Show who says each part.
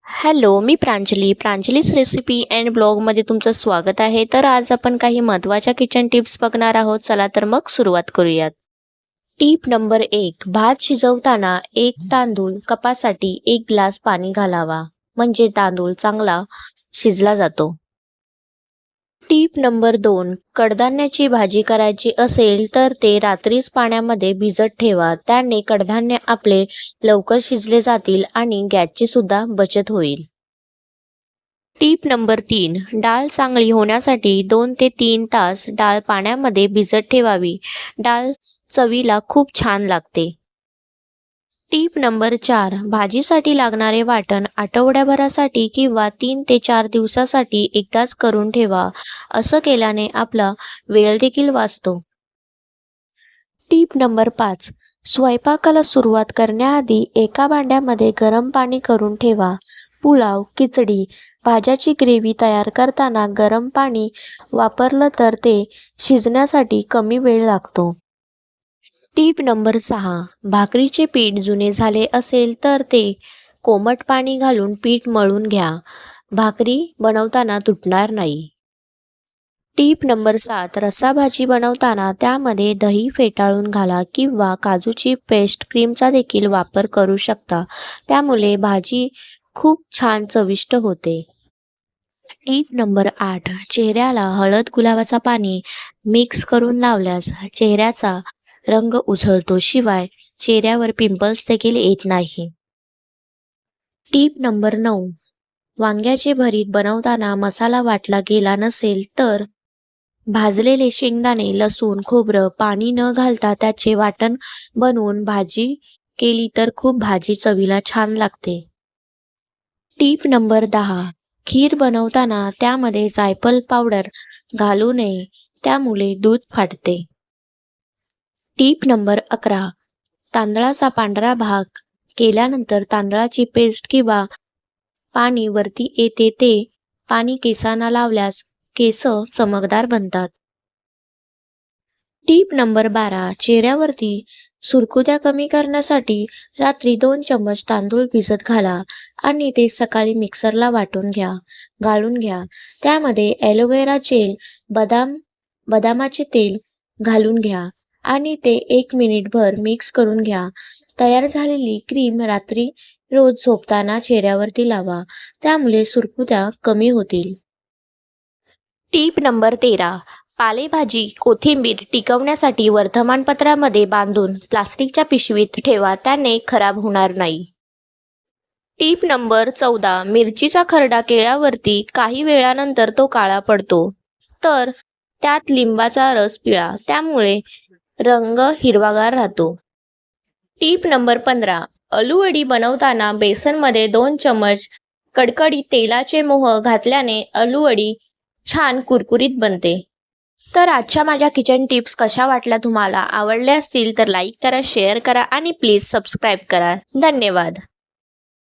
Speaker 1: Hello, me प्रांजलीच recipe and ब्लॉगमध्ये तुमचं स्वागत आहे. तर आज आपण काही महत्त्वाच्या किचन टिप्स बघणार आहोत. चला तर मग सुरुवात करूयात. Tip number 1. भात शिजवताना एक तांदूळ कपासाठी 1 ग्लास पाणी घालावा, म्हणजे तांदूळ चांगला शिजला जातो. Tip number 2. कडधान्याची भाजी करायची असेल तर ते रात्रीच पाण्यामध्ये भिजत ठेवा. त्याने कडधान्य आपले लवकर शिजले जातील आणि गॅसची सुद्धा बचत होईल. Tip number 3. डाळ चांगली होण्यासाठी 2 ते 3 तास डाळ पाण्यामध्ये भिजत ठेवावी. डाळ चवीला खूप छान लागते. Tip number 4. भाजीसाठी लागणारे वाटण आठवड्याभरासाठी किंवा 3 ते 4 दिवसासाठी एकदाच करून ठेवा. असं केल्याने आपला वेळ देखील वाचतो. Tip number 5. स्वयंपाकाला सुरुवात करण्याआधी एका भांड्यामध्ये गरम पाणी करून ठेवा. पुलाव, खिचडी, भाज्याची ग्रेव्ही तयार करताना गरम पाणी वापरलं तर ते शिजण्यासाठी कमी वेळ लागतो. Tip number 6. भाकरीचे पीठ जुने झाले असेल तर ते कोमट पाणी घालून पीठ मळून घ्या. भाकरी बनवताना तुटणार नाही. Tip number 7. रस्साभाजी बनवताना त्यामध्ये दही फेटाळून घाला किंवा काजूची पेस्ट, क्रीमचा देखील वापर करू शकता. त्यामुळे भाजी खूप छान चविष्ट होते. Tip number 8. चेहऱ्याला हळद गुलाबाचा पाणी मिक्स करून लावल्यास चेहऱ्याचा रंग उजळतो, शिवाय चेहऱ्यावर पिंपल्स देखील येत नाही. Tip number 9. वांग्याचे भरीत बनवताना मसाला वाटला गेला नसेल तर भाजलेले शेंगदाणे, लसूण, खोबरं, पाणी न घालता त्याचे वाटण बनवून भाजी केली तर खूप भाजी चवीला छान लागते. Tip number 10. खीर बनवताना त्यामध्ये जायफळ पावडर घालू नये, त्यामुळे दूध फाटते. Tip number 11. तांदळाचा पांढरा भाग केल्यानंतर तांदळाची पेस्ट किंवा पाणी वरती येते ते पाणी केसांना लावल्यास केस चमकदार बनतात. Tip number 12. चेहऱ्यावरती सुरकुत्या कमी करण्यासाठी रात्री 2 चम्मच तांदूळ भिजत घाला आणि ते सकाळी मिक्सरला गाळून घ्या. त्यामध्ये ॲलोवेरा जेल, बदामाचे तेल घालून घ्या आणि ते 1 मिनिटभर मिक्स करून घ्या. तयार झालेली क्रीम रात्री रोज झोपताना चेहऱ्यावरती लावा. त्यामुळे सुरकुत्या कमी होतील. Tip number 13. पालेभाजी, कोथिंबीर टिकवण्यासाठी वर्तमानपत्रामध्ये बांधून प्लास्टिकच्या पिशवीत ठेवा, त्याने खराब होणार नाही. Tip number 14. मिरचीचा खरडा केल्यावरती काही वेळानंतर तो काळा पडतो, तर त्यात लिंबाचा रस पिळा, त्यामुळे रंग हिरवागार राहतो. Tip number 15. अळूवडी बनवताना बेसनमध्ये 2 चमच कडकडीत तेलाचे मोह घातल्याने अळूवडी छान कुरकुरीत बनते. तर आजच्या माझ्या किचन टिप्स कशा वाटल्या तुम्हाला? आवडल्या असतील तर लाईक करा, शेअर करा आणि प्लीज सबस्क्राईब करा. धन्यवाद.